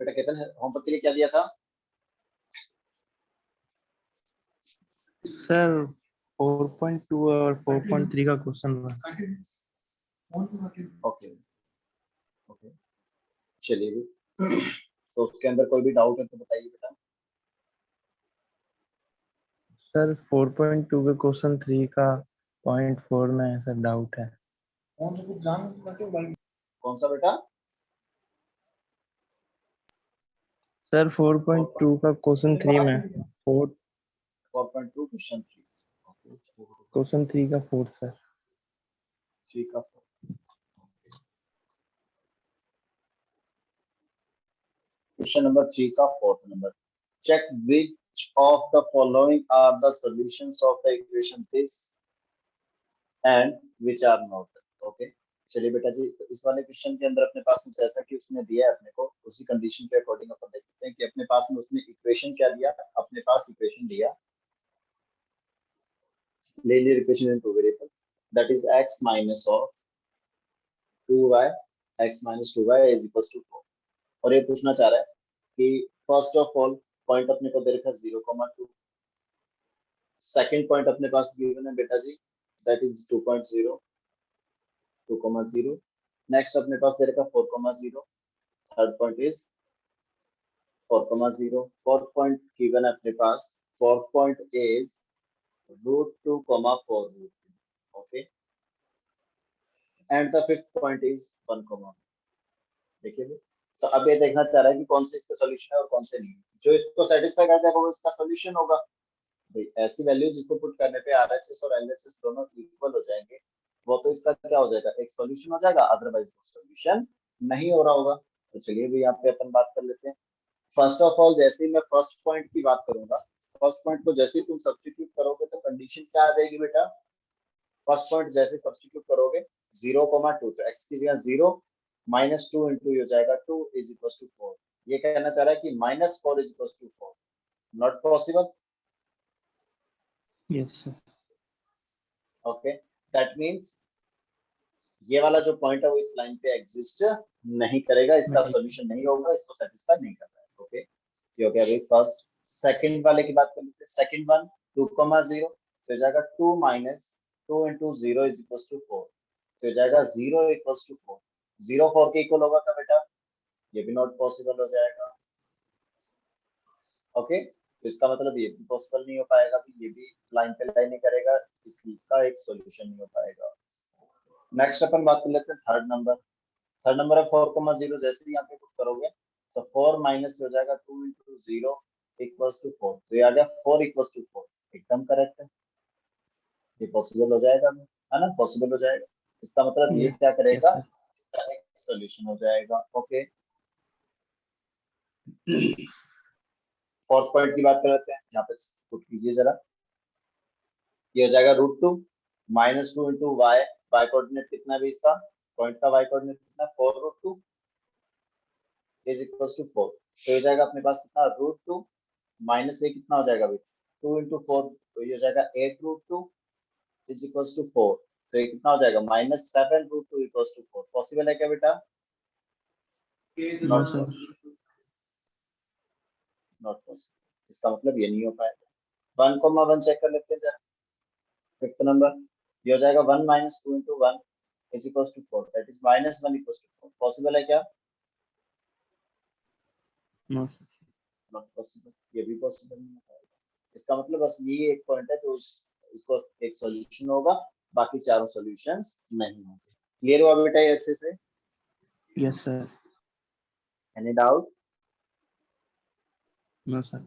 बेटा केतन होमवर्क के लिए क्या दिया था? सर 4.2 और 4.3 का क्वेश्चन था। ओके ओके, चलिए तो उसके अंदर कोई भी डाउट है तो बताइए बेटा। सर 4.2 के क्वेश्चन 3 का 0.4 में है सर, डाउट है। कौन सा बेटा? सर 4.2 का क्वेश्चन 3 में 4 4.2 क्वेश्चन 3, क्वेश्चन 3 का 4 सर। 3 का 4। क्वेश्चन नंबर 3 का 4th number, check which of the following are the solutions of the equation this and which are not. Okay चलिए बेटा जी, तो इस वाले क्वेश्चन के अंदर अपने पास में जैसा कि उसने दिया है अपने को, उसी कंडीशन के अकॉर्डिंग अपन देखते हैं कि अपने पास में उसने इक्वेशन क्या दिया। अपने पास इक्वेशन दिया, linear equation in two variable, that is x minus of 2y, x minus 2y is equals to 4। और ये पूछना चाह रहा है कि फर्स्ट ऑफ ऑल पॉइंट अपने को दे रखा है 0,2, सेकंड पॉइंट अपने पास गिवन है बेटा जी दैट इज 2.0, 2,0। नेक्स्ट अपने पास दे रखा 4,0, third point is 4,0। Fourth point given है अपने पास, fourth point is √2, 4 √2, okay, and the fifth point is 1, देखिए तो अब ये देखना चाह रहा है कि कौन से इसका सॉल्यूशन है और कौन से नहीं। जो इसको सेटिस्फाई कर जाएगा वो इसका सॉल्यूशन होगा। भाई ऐसी वैल्यू जिसको पुट करने पे आरएचएस और एलएचएस दोनों इक्वल हो जाएंगे, वो तो इसका क्या हो जाएगा, एक सॉल्यूशन हो जाएगा, अदरवाइज वो सॉल्यूशन नहीं हो रहा होगा। तो चलिए भी यहाँ पे अपन बात कर लेते हैं। फर्स्ट ऑफ ऑल जैसे ही मैं फर्स्ट पॉइंट की बात करूंगा, फर्स्ट पॉइंट को जैसे ही तुम सब्स्टिट्यूट करोगे तो कंडीशन क्या आ जाएगी बेटा, फर्स्ट पॉइंट जैसे सब्स्टिट्यूट करोगे 0,2, तो x की जगह 0 -2 इंटू हो जाएगा 2 इज इक्वल टू 4। ये कहना चाह रहा है कि -4 is equal to 4, not possible. Yes sir. Okay, that means ये वाला जो पॉइंट है वो इस लाइन पे एग्जिस्ट नहीं करेगा, इसका सॉल्यूशन नहीं होगा, इसको सेटिस्फाई नहीं कर रहा है। ओके, ये हो गया भाई फर्स्ट। सेकंड वाले की बात कर लेते हैं। सेकंड वन 2,0 तो हो जाएगा 2 -2 इंटू 0 इज इक्वल टू 4, तो हो जाएगा 0 इक्वल टू 4। 0 4 के इक्वल होगा क्या बेटा, ये भी नॉट पॉसिबल हो जाएगा। ओके, तो इसका मतलब ये भी पॉसिबल नहीं हो पाएगा, ये भी लाइन पे लाइन नहीं करेगा, इसका एक सॉल्यूशन नहीं हो पाएगा। नेक्स्ट अपन बात कर लेते हैं थर्ड नंबर। थर्ड नंबर है 4,0, जैसे ही यहाँ पे पुट करोगे तो 4 माइनस हो जाएगा 2 इंटू 0 इक्वल्स टू 4, तो ये आ गया 4 इक्वल्स टू 4, एकदम करेक्ट है, ये पॉसिबल हो जाएगा, है ना, पॉसिबल हो जाएगा। इसका मतलब ये क्या करेगा, इसका एक सॉल्यूशन हो जाएगा। ओके, फोर्थ पॉइंट की बात कर लेते हैं, यहाँ पे पुट कीजिए जरा, ये हो जाएगा √2 -2 इंटू वाई, वाई कोऑर्डिनेट कितना है इसका, पॉइंट का वाई कोऑर्डिनेट कितना, 4 √2 इज इक्वल टू 4, तो हो जाएगा अपने पास कितना, √2 माइनस ये कितना हो जाएगा भाई 2 इंटू 4, तो ये हो जाएगा 8 √2 इज इक्वल टू 4, तो ये कितना हो जाएगा -7 √2 इक्वल टू 4। पॉसिबल है क्या बेटा, नो सर। नॉट पॉसिबल, इसका मतलब ये नहीं हो पाएगा। 1,1 चेक कर लेते हैं जरा, फिफ्थ नंबर, ये हो जाएगा 1 -2 into 1 is equal to 4, that is -1 equal to 4। Possible है क्या, नो नॉट पॉसिबल, ये भी पॉसिबल नहीं हो पाएगा। इसका मतलब बस ये एक पॉइंट है जो इसको एक सॉल्यूशन होगा, बाकी चारों सॉल्यूशंस नहीं होंगे। क्लियर हुआ बेटा ये अच्छे से, yes sir. Any doubt? No sir.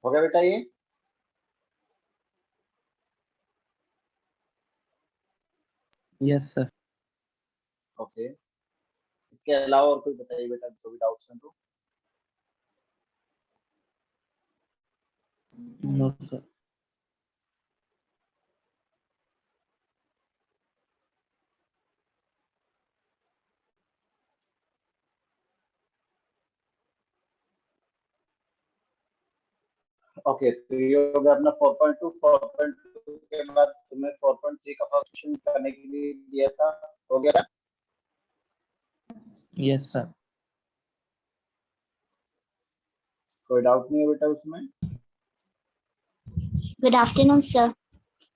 हो गया बेटा ये? Yes sir. ओके, इसके अलावा और कोई बताइए बेटा जो भी डाउट्स हैं तो। No sir. ओके, तो ये हो गया अपना 4.2। 4.2 के बाद तुम्हें 4.3 का फर्स्ट क्वेश्चन करने के लिए दिया था, हो गया? Yes sir. कोई डाउट नहीं है बेटा उसमें? Good afternoon sir.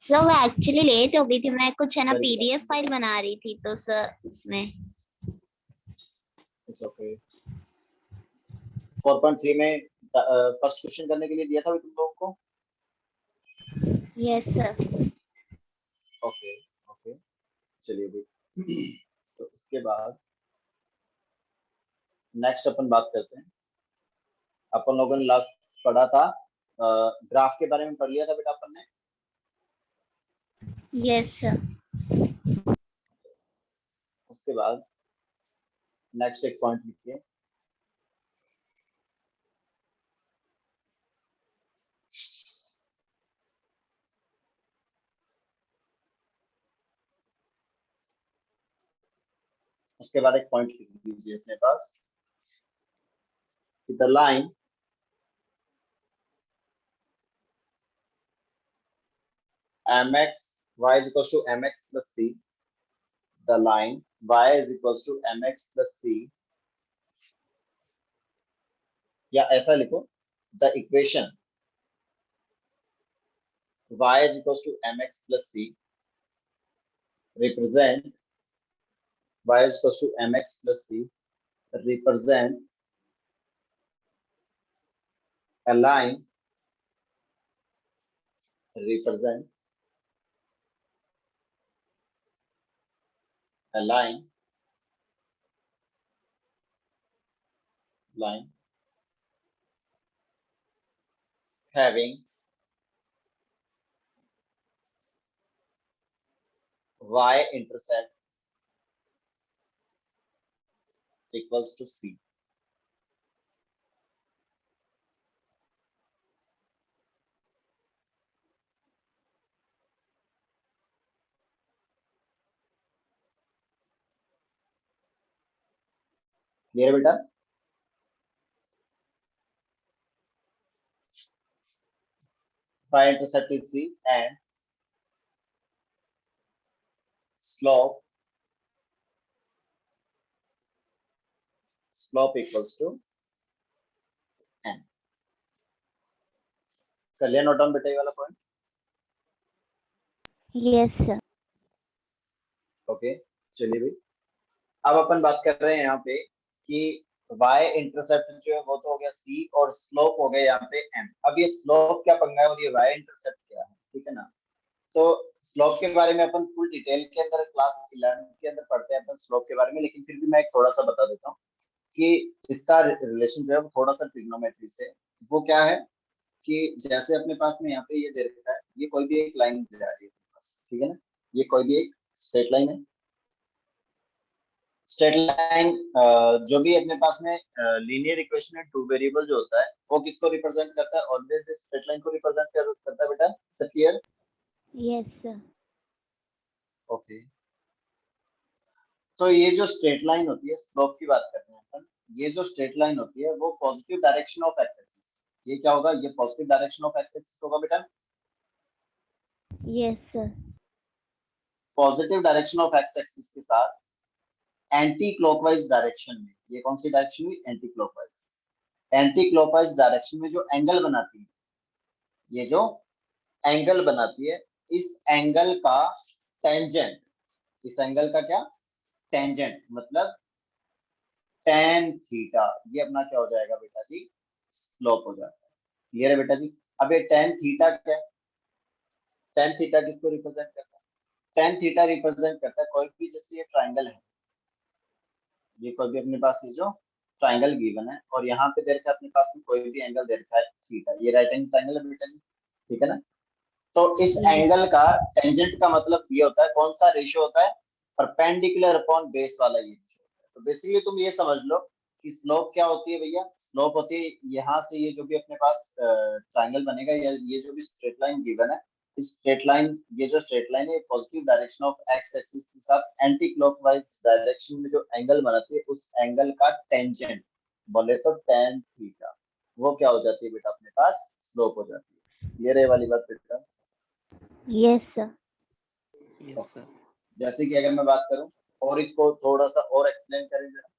सर वो एक्चुअली लेट हो गई थी, मैं कुछ है ना Very good PDF file afternoon. बना रही थी तो सर उसमें। It's okay. 4.3 में फर्स्ट क्वेश्चन करने के लिए दिया था भी तुम लोगों को? Yes sir. ओके ओके, चलिए भाई। तो इसके बाद नेक्स्ट अपन बात करते हैं। अपन लोगों ने लास्ट पढ़ा था, ग्राफ के बारे में पढ़ लिया था बेटा अपन ने। Yes sir. उसके बाद नेक्स्ट एक पॉइंट लिखिए। उसके बाद एक पॉइंट लिख लीजिए अपने पास, the line mx y is equals to mx plus c, the line y is equals to mx plus c, या ऐसा लिखो, the equation y is equals to mx plus c represent y is equals to mx plus c represent a line represent a line having y intercept equals to c। Clear बेटा? y intercept is c and slope equals to n। कर लिया note down बेटा ये वाला point? Yes sir. Okay, चलिए भाई। अब अपन बात कर रहे हैं यहाँ पे कि y इंटरसेप्ट जो है वो तो हो गया c और स्लोप हो गया यहाँ पे m। अब ये स्लोप क्या पंगा है और ये y इंटरसेप्ट क्या है, ठीक है ना? तो स्लोप के बारे में अपन फुल डिटेल के अंदर क्लास 11 के अंदर पढ़ते हैं अपन स्लोप के बारे में, लेकिन फिर भी मैं एक थोड़ा सा बता देता हूँ कि इसका रिलेशन जो है वो थोड़ा सा ट्रिग्नोमेट्री से। वो क्या है कि जैसे अपने पास में यहाँ पे ये दे रखा है, ये कोई भी एक लाइन जा रही है अपने पास, ठीक है ना? ये कोई भी एक स्ट्रेट लाइन है। स्ट्रेट लाइन जो भी अपने पास में लीनियर इक्वेशन है, टू वेरिएबल जो होता है वो किसको रिप्रेजेंट करता है? ऑलवेज एक स्ट्रेट लाइन को रिप्रेजेंट करता है बेटा। सब क्लियर? Yes sir. ओके, तो ये जो स्ट्रेट लाइन होती है, स्लोप की बात करते हैं अपन, ये जो स्ट्रेट लाइन होती है वो positive direction of x axis. ये क्या होगा? ये positive direction of x axis होगा बेटा। Yes sir. Positive direction of x axis के साथ एंटी क्लॉकवाइज डायरेक्शन में, ये कौन सी डायरेक्शन हुई? Anti clockwise. Anti clockwise direction में जो एंगल बनाती है, ये जो एंगल बनाती है, इस एंगल का टेंजेंट, इस एंगल का क्या? टेंजेंट मतलब tan थीटा, ये अपना क्या हो जाएगा बेटा जी? स्लोप हो जाता है। क्लियर है बेटा जी? अब ये tan थीटा क्या है? tan थीटा किसको रिप्रेजेंट करता है? tan थीटा रिप्रेजेंट करता है कोई भी, जैसे ये ट्राइंगल है, ये कोई भी अपने पास ये जो ट्राइंगल गिवन है और यहाँ पे दे रखा है अपने पास में कोई भी एंगल दे रखा है थीटा, ये राइट एंगल ट्राइंगल है बेटा जी, ठीक है ना। तो इस एंगल का टेंजेंट का मतलब ये होता है, कौन सा रेशियो होता है, परपेंडिकुलर अपॉन बेस वाला ये रेशियो होता है। तो बेसिकली तुम ये समझ लो कि स्लोप क्या होती है भैया, स्लोप होती है यहाँ से ये जो भी अपने पास ट्राइंगल बनेगा या ये जो भी स्ट्रेट लाइन गिवन है, इस स्ट्रेट लाइन, ये जो स्ट्रेट लाइन है positive direction of x axis के साथ एंटी क्लॉकवाइज डायरेक्शन में जो एंगल बनाती है उस एंगल का टेंजेंट बोले तो tan थीटा, वो क्या हो जाती है बेटा अपने पास स्लोप हो जाती है। क्लियर है वाली बात बेटा? Yes sir. Yes sir. जैसे कि अगर मैं बात करूं और इसको थोड़ा सा और एक्सप्लेन करें जरा,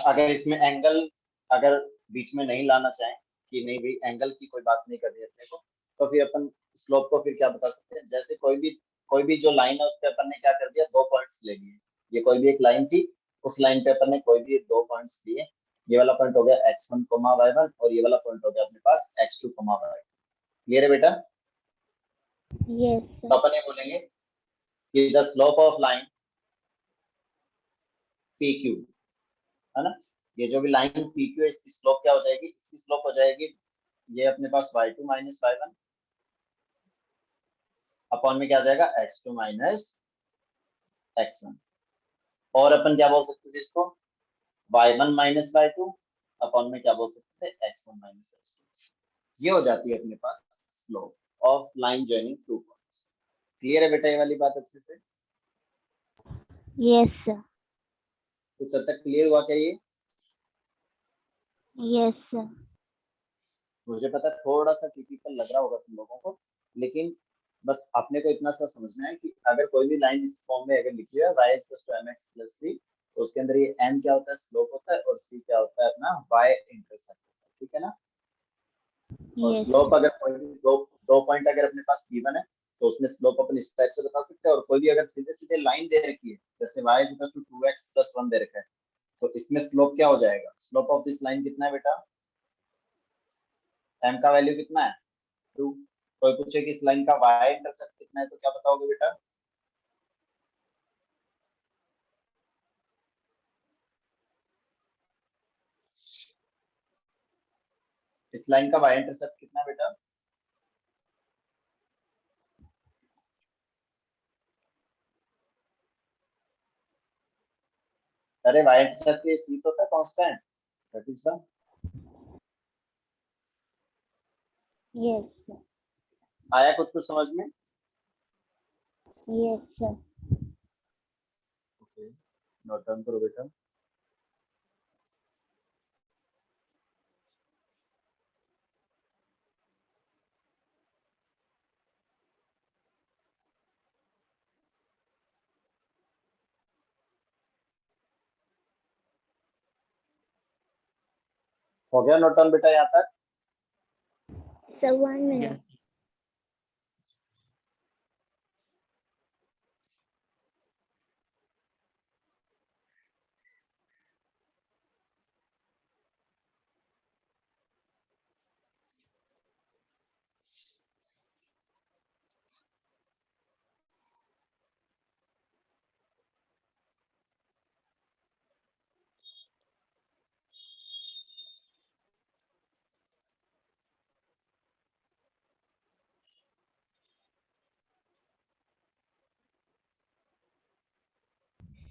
अगर इसमें एंगल अगर बीच में नहीं लाना चाहें कि नहीं भाई एंगल की कोई बात नहीं करनी है अपने को, तो फिर अपन स्लोप को फिर क्या बता सकते हैं, जैसे कोई भी जो लाइन है उस पे अपन ने क्या कर दिया, 2 पॉइंट्स ले लिए, ये कोई भी एक लाइन थी, उस लाइन पे अपन ने कोई भी 2 पॉइंट्स लिए, ये वाला पॉइंट हो गया x1 y1 और ये वाला पॉइंट हो गया अपने पास x2 y2। क्लियर है बेटा? यस तो सर। अपन ये बोलेंगे कि the slope of line PQ, है ना, ये जो भी लाइन PQ है इसकी स्लोप क्या हो जाएगी, इसकी स्लोप हो जाएगी ये अपने पास y2 माइनस y1 अपॉन में क्या आ जाएगा x2 माइनस x1, और अपन क्या बोल सकते थे इसको y1 माइनस y2 अपॉन में क्या बोल सकते थे x1 माइनस x2। ये हो जाती है अपने पास slope of line joining 2 points. Clear है बेटा ये वाली बात अच्छे से? Yes sir. कुछ हद तक क्लियर हुआ क्या ये? Yes sir. मुझे पता थोड़ा सा टिपिकल लग रहा होगा तुम लोगों को, लेकिन बस अपने को इतना सा समझना है कि अगर कोई भी लाइन इस फॉर्म में अगर लिखी है y mx प्लस c, तो उसके अंदर ये m क्या होता है स्लोप होता है और c क्या होता है अपना y इंटरसेप्ट होता है, ठीक है ना। और यस स्लोप अगर कोई भी दो पॉइंट अगर अपने पास गिवन है तो उसमें स्लोप अपन इस टाइप से बता सकते हैं, और कोई भी अगर सीधे सीधे लाइन दे रखी है जैसे y 2x प्लस 1 दे रखा है, तो इसमें स्लोप क्या हो जाएगा, स्लोप ऑफ दिस लाइन कितना है बेटा, m का वैल्यू कितना है 2। कोई पूछे कि इस लाइन का y इंटरसेप्ट कितना है तो क्या बताओगे बेटा? इस लाइन का y इंटरसेप्ट कितना है बेटा? अरे y इंटरसेप्ट ये c तो था constant, that is one. Yes sir. आया कुछ कुछ समझ में? Yes sir. Okay, note down करो बेटा। हो गया नोट डाउन बेटा यहाँ तक? Sir 1 minute.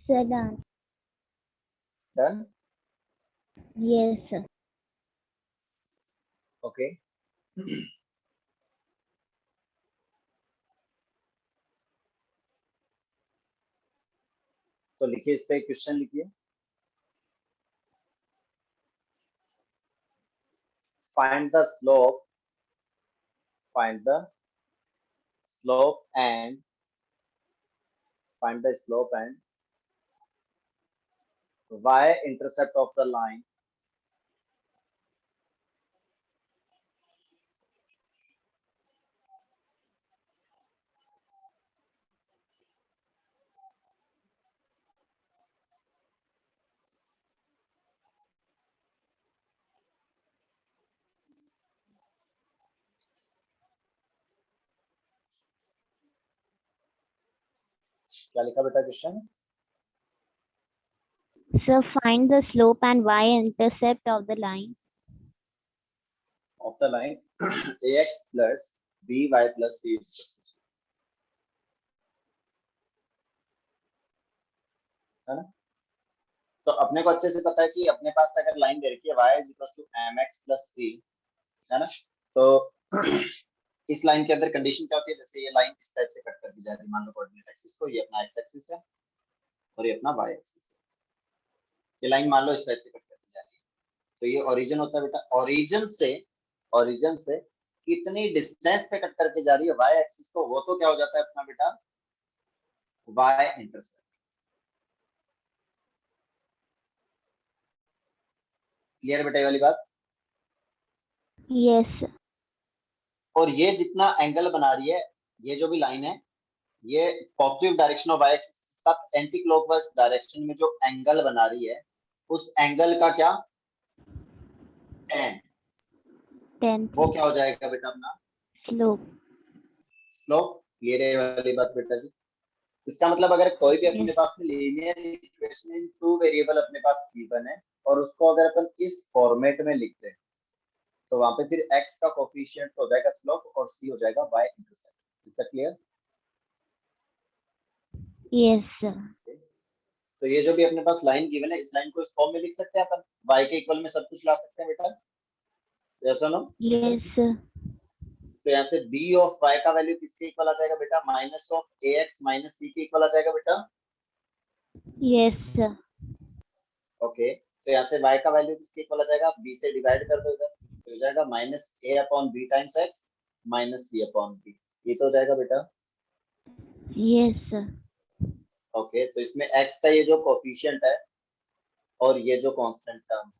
Sir done. Done. Yes sir. Okay, तो लिखिए इस पे क्वेश्चन लिखिए, find the slope, find the slope and find the slope and y intercept of the line क्या लिखा बेटा question? So find the slope and y-intercept of the line. Of the line ax plus by plus c is equal to 0. है ना? तो अपने को अच्छे से पता है कि अपने पास अगर लाइन दे रखी है y is equal to mx plus c, है ना? तो इस लाइन के अंदर कंडीशन क्या होती है, जैसे ये लाइन इस टाइप से कट करके जा रही है, मान लो कोऑर्डिनेट एक्सिस को, ये अपना एक्स एक्सिस है और ये अपना वाई एक्सिस है। ये लाइन मान लो इस टाइप से कट करके जा रही है, तो ये ओरिजिन होता है बेटा। ओरिजिन से कितनी डिस्टेंस पे कट करके जा रही है वाई एक्सिस को, वो तो क्या हो जाता है अपना बेटा वाई इंटरसेप्ट। क्लियर बेटा ये वाली बात? Yes. और ये जितना एंगल बना रही है, ये जो भी लाइन है, ये positive direction of Y axis के साथ एंटी क्लॉकवाइज डायरेक्शन में जो एंगल बना रही है, उस एंगल का क्या tan, 10 वो क्या हो जाएगा बेटा अपना slope. स्लोप। क्लियर है वाली बात बेटा जी? इसका मतलब अगर कोई भी अपने पास में linear equation in two variable अपने पास गिवन है और उसको अगर अपन इस फॉर्मेट में लिखते हैं, तो वहां पे फिर x का कोफिशिएंट हो जाएगा स्लोप और c हो जाएगा y intercept. Is that clear? Yes, sir. तो ये जो भी अपने पास लाइन गिवन है, इस लाइन को इस फॉर्म में लिख सकते हैं अपन, y के इक्वल में सब कुछ ला सकते हैं बेटा, जैसा ना? Yes, sir. तो यहाँ से b ऑफ y का वैल्यू किसके इक्वल आ जाएगा बेटा, minus of ax minus c के इक्वल आ जाएगा बेटा। Yes, sir. ओके, तो यहाँ से y का वैल्यू किसके इक्वल आ जाएगा, b से डिवाइड कर दो इधर, तो हो जाएगा minus a upon b times x minus c upon b। ये तो हो जाएगा बेटा। Yes, sir. ओके, तो इसमें x का ये जो कोफिशिएंट है और ये जो कांस्टेंट टर्म है,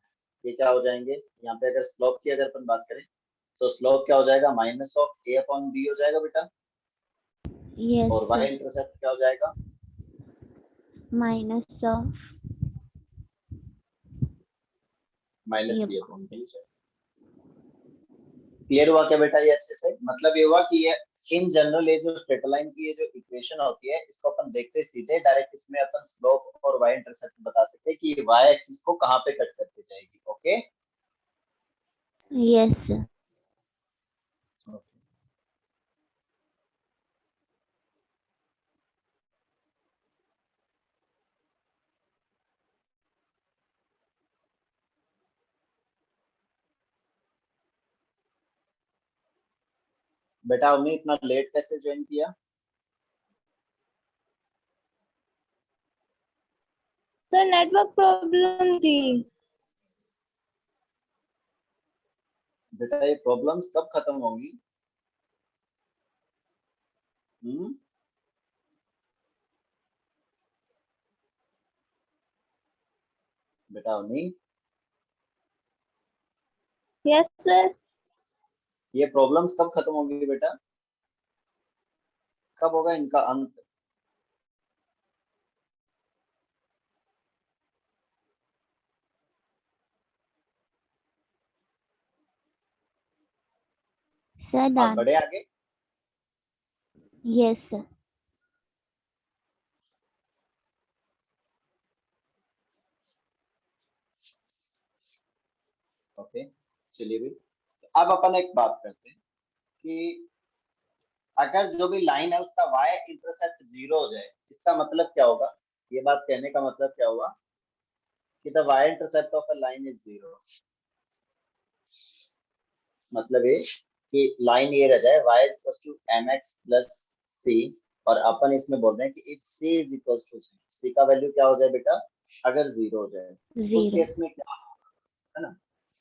ये क्या हो जाएंगे, यहाँ पे अगर स्लोप की अगर अपन बात करें तो स्लोप क्या हो जाएगा, minus of a upon b हो जाएगा बेटा। Yes, और y sir. इंटरसेप्ट क्या हो जाएगा, Minus of minus a c upon upon b। Clear हुआ क्या बेटा ये अच्छे से? मतलब ये हुआ कि ये इन जनरल ये जो स्ट्रेट लाइन की ये जो इक्वेशन होती है, इसको अपन देखते सीधे डायरेक्ट इसमें अपन स्लोप और y इंटरसेप्ट बता सकते हैं कि ये y एक्सिस को कहां पे कट करके जाएगी। Okay, Yes, sir. बेटा हमने इतना लेट कैसे ज्वाइन किया? सर नेटवर्क प्रॉब्लम थी। बेटा ये प्रॉब्लम्स कब खत्म होंगी? बेटा नहीं, यस सर। ये प्रॉब्लम्स कब खत्म होंगी बेटा, कब होगा इनका अंत? Sir, आप done. बढ़े आगे। Yes, sir. ओके, चलिए भी अब अपन एक बात करते हैं कि अगर जो भी लाइन है उसका y इंटरसेप्ट 0 हो जाए, इसका मतलब क्या होगा? ये बात कहने का मतलब क्या हुआ कि the y intercept of a line is 0। मतलब ये कि लाइन ये रह जाए y equal to mx plus c, और अपन इसमें बोल रहे हैं कि if c is equal to c का वैल्यू क्या हो जाए बेटा, अगर 0 हो जाए, उस 0. केस में क्या है ना,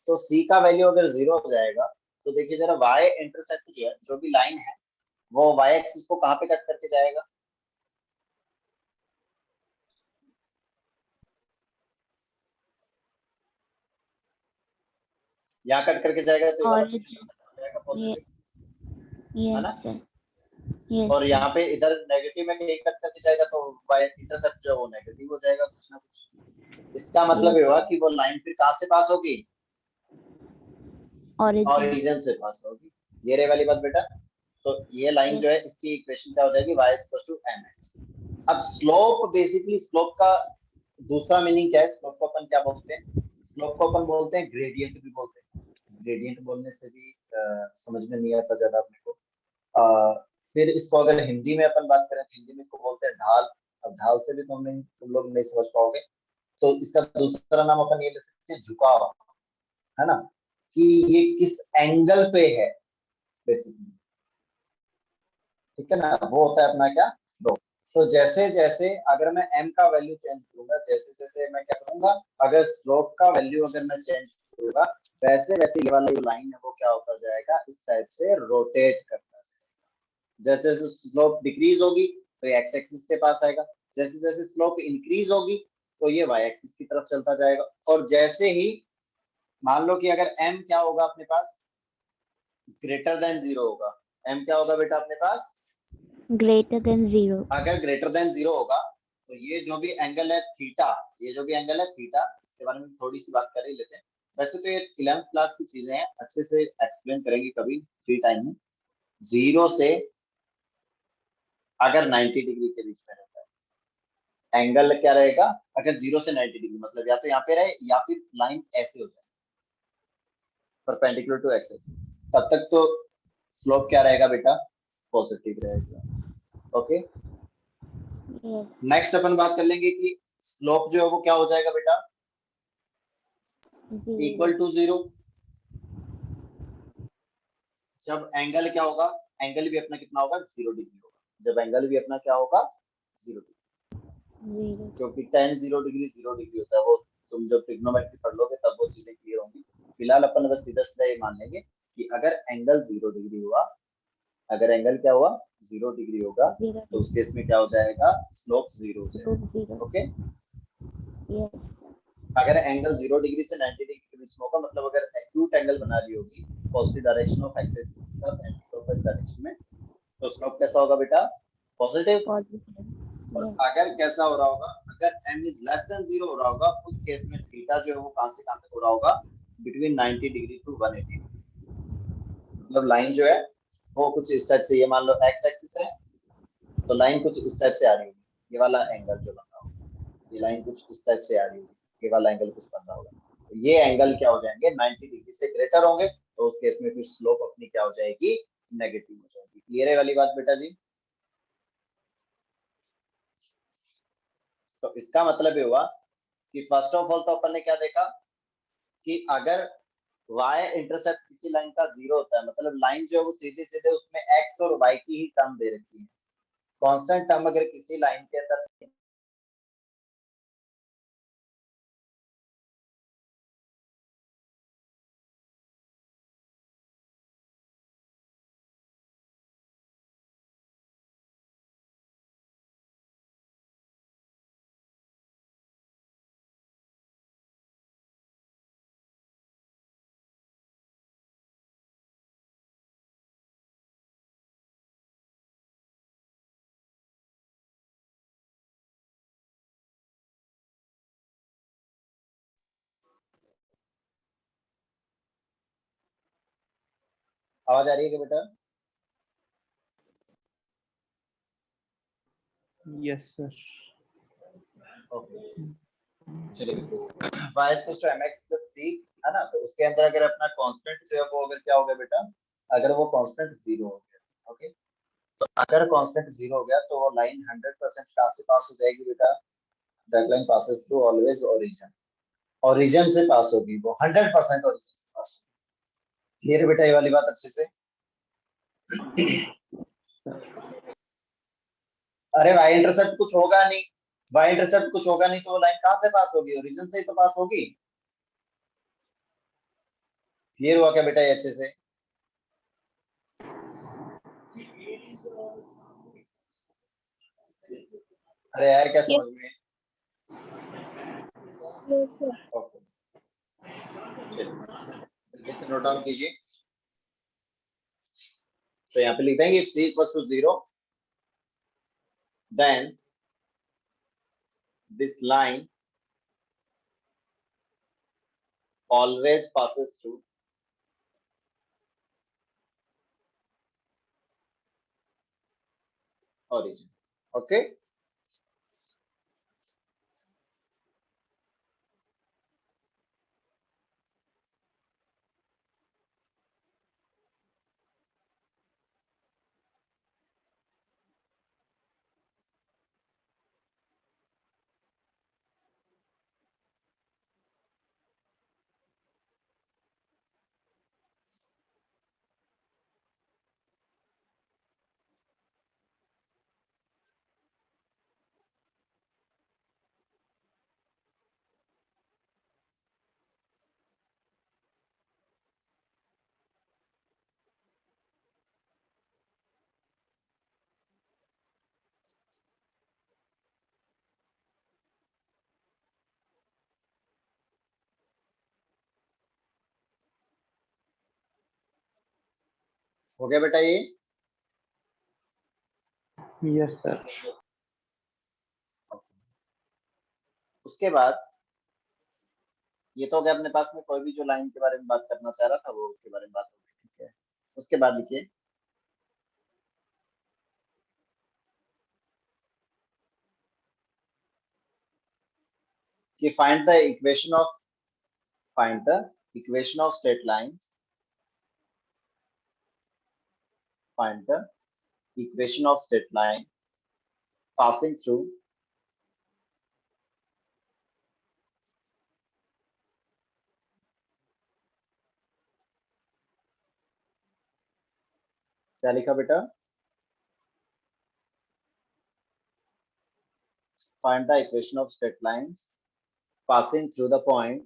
तो c का वैल्यू अगर 0 हो जाएगा तो देखिए जरा y इंटरसेप्ट जो भी लाइन है वो y एक्सिस को कहां पे कट करके जाएगा, यहाँ कट करके जाएगा तो ये वाला Origin. हो जाएगा पॉजिटिव, है Yes, ना? sir. Yes, और sir. यहाँ पे इधर नेगेटिव में कहीं कट करके जाएगा तो y इंटरसेप्ट जो है वो नेगेटिव हो जाएगा कुछ ना कुछ। इसका मतलब ये हुआ कि वो लाइन फिर कहां से पास होगी, Origin. ओरिजिन से पास होगी। ये रही वाली बात बेटा। तो ये लाइन जो है इसकी इक्वेशन क्या हो जाएगी, y mx। अब स्लोप, बेसिकली स्लोप का दूसरा मीनिंग क्या है, स्लोप को अपन क्या बोलते हैं, स्लोप को अपन बोलते हैं ग्रेडियंट भी बोलते हैं। ग्रेडियंट बोलने से भी समझ में नहीं आता ज्यादा अपने को। फिर इसको अगर हिंदी में अपन बात करें तो हिंदी में इसको बोलते हैं ढाल। अब ढाल से भी तुम लोग नहीं समझ पाओगे, तो इसका दूसरा नाम अपन ये ले सकते हैं झुकाव, है ना, कि ये किस एंगल पे है बेसिकली, ठीक है ना, वो होता है अपना क्या, स्लोप। तो जैसे जैसे अगर मैं m का वैल्यू चेंज करूंगा, जैसे जैसे मैं क्या करूंगा, अगर स्लोप का वैल्यू अगर मैं चेंज करूंगा, वैसे वैसे ये वाला जो लाइन है वो क्या होता जाएगा, इस टाइप से रोटेट करता जाएगा। जैसे जैसे स्लोप डिक्रीज होगी तो ये एक्स एक्सिस के पास आएगा, जैसे जैसे स्लोप इंक्रीज होगी तो ये वाई एक्सिस की तरफ चलता जाएगा। और जैसे ही मान लो कि अगर m क्या होगा अपने पास, ग्रेटर देन 0 होगा, m क्या होगा बेटा अपने पास, greater than 0. अगर ग्रेटर देन 0 होगा तो ये जो भी एंगल है थीटा, ये जो भी एंगल है थीटा, इसके बारे में थोड़ी सी बात कर ही लेते हैं। वैसे तो ये 11th क्लास की चीजें हैं, अच्छे से एक्सप्लेन करेंगे कभी फ्री टाइम में। 0 से अगर 90 डिग्री के बीच में रहता है एंगल क्या रहेगा, अगर 0 से 90 डिग्री मतलब या तो यहाँ पे रहे या फिर लाइन ऐसे हो जाए परपेंडिकुलर टू एक्स एक्सिस, तब तक तो स्लोप क्या रहेगा बेटा, पॉजिटिव रहेगा। Okay, Yes. नेक्स्ट अपन बात कर लेंगे कि स्लोप जो है वो क्या हो जाएगा बेटा, 0. Equal to 0। जब एंगल क्या होगा, एंगल भी अपना कितना होगा, 0 डिग्री होगा। जब एंगल भी अपना क्या होगा, 0 डिग्री, 0. क्योंकि tan 0 डिग्री 0 डिग्री होता है, वो तुम जब ट्रिग्नोमेट्री पढ़ लोगे तब वो चीजें क्लियर होंगी। फिलहाल अपन बस सीधा सीधा ये मान लेंगे कि अगर एंगल 0 डिग्री हुआ, अगर एंगल क्या हुआ, 0 डिग्री होगा, 0. तो उस केस में क्या हो जाएगा, स्लोप 0 हो जाएगा। Slope 0. Okay, Yes. अगर एंगल 0 डिग्री से 90 डिग्री के बीच में होगा, मतलब अगर एक्यूट एंगल बना ली होगी पॉजिटिव डायरेक्शन ऑफ एक्सिस और एंटीक्लॉकवाइज डायरेक्शन में, तो स्लोप कैसा होगा बेटा, पॉजिटिव। Positive. और Yes. अगर कैसा हो रहा होगा, अगर m इज लेस देन 0 हो रहा होगा, उस केस में थीटा जो है वो कहां से कहां तक हो रहा होगा, बिटवीन 90 डिग्री टू 180 डिग्री। मतलब लाइन जो है वो कुछ इस टाइप से, ये मान लो एक्स एक्सिस है तो लाइन कुछ इस टाइप से आ रही होगी, ये वाला एंगल जो बन रहा होगा, ये लाइन कुछ इस टाइप से आ रही होगी, ये वाला एंगल कुछ बन रहा होगा, तो ये एंगल क्या हो जाएंगे, 90 डिग्री से ग्रेटर होंगे, तो उस केस में फिर स्लोप अपनी क्या हो जाएगी, नेगेटिव हो जाएगी। क्लियर है वाली बात बेटा जी। तो इसका मतलब ये हुआ कि फर्स्ट ऑफ ऑल तो अपन ने क्या देखा कि अगर y इंटरसेप्ट किसी लाइन का 0 होता है, मतलब लाइन जो है वो सीधे सीधे उसमें x और y की ही टर्म दे रखी है, कांस्टेंट टर्म अगर किसी लाइन के अंदर आवाज आ रही है क्या बेटा, Yes, sir. ओके चलिए, y equals to mx plus c, है ना, तो उसके अंदर अगर अपना कांस्टेंट जो है वो अगर क्या हो गया बेटा, अगर वो कांस्टेंट 0 हो गया, ओके, तो अगर कांस्टेंट 0 हो गया तो वो लाइन 100% कहां से पास हो जाएगी बेटा, that line passes through always origin, origin से पास होगी वो, 100% ओरिजिन से पास होगी। क्लियर है बेटा ये वाली बात अच्छे से। अरे वाई इंटरसेप्ट कुछ होगा नहीं, वाई इंटरसेप्ट कुछ होगा नहीं तो वो लाइन कहां से पास होगी, ओरिजिन से ही तो पास होगी। क्लियर हुआ क्या बेटा ये अच्छे से, अरे यार क्या Yes. समझ में, Yes, sir. ओके चलिए जल्दी से नोट डाउन कीजिए। तो यहाँ पे लिख देंगे if c equals to 0 then this line always passes through origin, okay। हो गया बेटा ये? Yes sir. उसके बाद ये तो हो गया अपने पास में कोई भी जो लाइन के बारे में बात करना चाह रहा था वो उसके बारे में बात हो गई, ठीक है। उसके बाद लिखिए कि find the equation of straight lines, find the equation of straight line passing through क्या लिखा बेटा? find the equation of straight lines passing through the point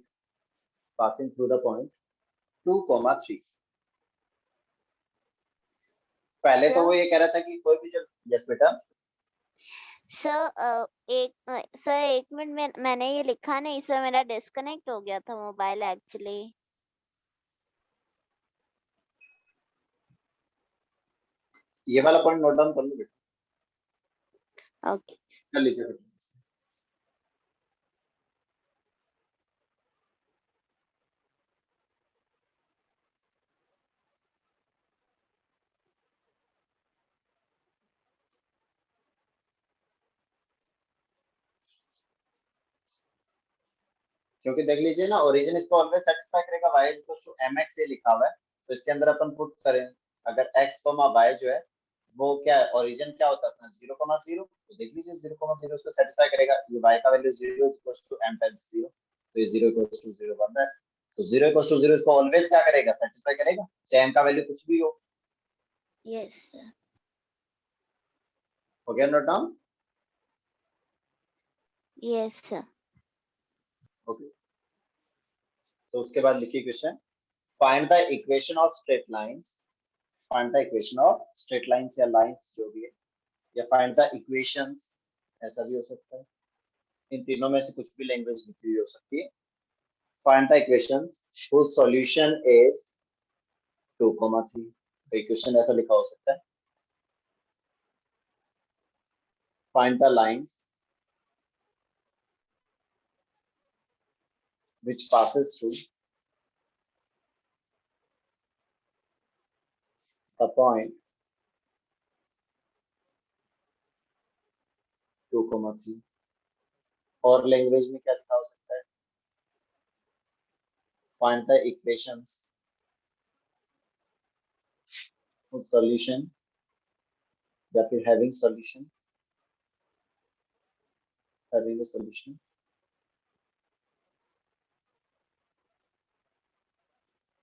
2, 3। पहले तो वो ये कह रहा था कि कोई भी जब, यस बेटा, सर एक मिनट में मैंने ये लिखा नहीं सर, मेरा डिस्कनेक्ट हो गया था मोबाइल एक्चुअली। ये वाला पॉइंट नोट डाउन कर लो बेटा, ओके कर लीजिए बेटा। क्योंकि देख लीजिए ना, ओरिजिन इसको ऑलवेज सेटिस्फाई करेगा, y इक्वल्स टू mx ये लिखा हुआ है, तो इसके अंदर अपन पुट करें अगर x, y जो है वो क्या है, ओरिजिन क्या होता है अपना 0,0, तो देख लीजिए 0,0 इसको सेटिस्फाई करेगा। ये y का value 0 equals to m times 0, तो ये 0 इक्वल्स टू 0 बन रहा है। तो 0 इक्वल्स टू 0 इसको ऑलवेज क्या करेगा, सेटिस्फाई करेगा, चाहे m का वैल्यू कुछ भी हो। Yes sir. हो गया note down? Yes sir. Okay, तो उसके बाद लिखिए question, find the equation of straight lines, find the equation of straight lines या लाइंस जो भी है, या फाइंड द इक्वेशंस ऐसा भी हो सकता है, इन तीनों में से कुछ भी लैंग्वेज लिखी हुई हो सकती है। Find the equations whose solution is 2,3, तो इक्वेशन ऐसा लिखा हो सकता है। Find the lines which passes through the point 2,3, और लैंग्वेज में क्या लिखा हो सकता है, find the equations whose solution या फिर having solution, having a solution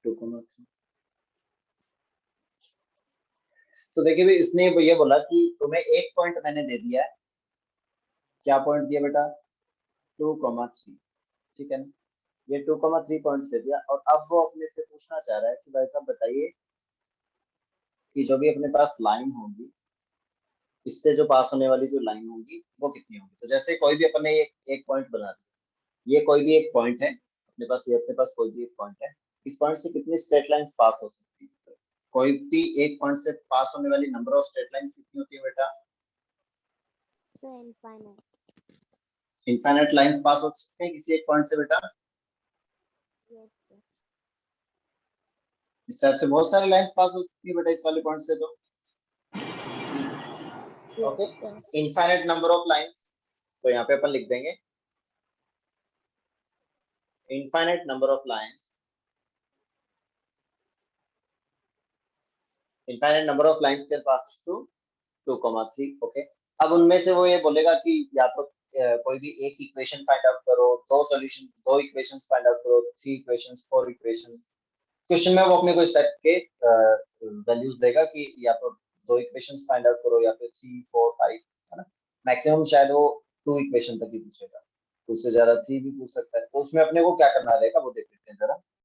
2,3। तो देखिए भाई, इसने ये बोला कि तुम्हें एक पॉइंट मैंने दे दिया है, क्या पॉइंट दिया बेटा, 2,3, ठीक है ना, ये 2,3 पॉइंट्स दे दिया, और अब वो अपने से पूछना चाह रहा है कि भाई साहब बताइए कि जो भी अपने पास लाइन होगी, इससे जो पास होने वाली जो लाइन होगी वो कितनी होगी। तो जैसे कोई भी अपने एक पॉइंट बना दिया, ये कोई भी एक पॉइंट है अपने पास, ये अपने पास कोई भी एक पॉइंट है, इस पॉइंट से कितनी स्ट्रेट लाइंस पास हो सकती है, कोई भी एक पॉइंट से पास होने वाली नंबर ऑफ स्ट्रेट लाइंस कितनी होती है बेटा, sir infinite. Infinite lines pass हो सकते हैं किसी एक पॉइंट से बेटा। Yes sir. इस टाइप से बहुत सारी लाइंस पास हो सकती है बेटा इस वाले पॉइंट से, तो okay, infinite number of lines, तो यहाँ पे अपन लिख देंगे infinite number of lines, infinite number of lines के पास टू 2,3, ओके। अब उनमें से वो ये बोलेगा कि या तो कोई भी एक इक्वेशन फाइंड आउट करो, दो इक्वेशंस फाइंड आउट करो, 3 इक्वेशंस, 4 इक्वेशंस। क्वेश्चन में वो अपने को इस टाइप के वैल्यूज देगा कि या तो दो इक्वेशंस फाइंड आउट करो या फिर 3, 4, 5, है ना। मैक्सिमम शायद वो 2 इक्वेशन तक ही पूछेगा, उससे ज्यादा 3 भी पूछ सकता है। तो उसमें अपने को क्या करना रहेगा वो देख लेते हैं जरा।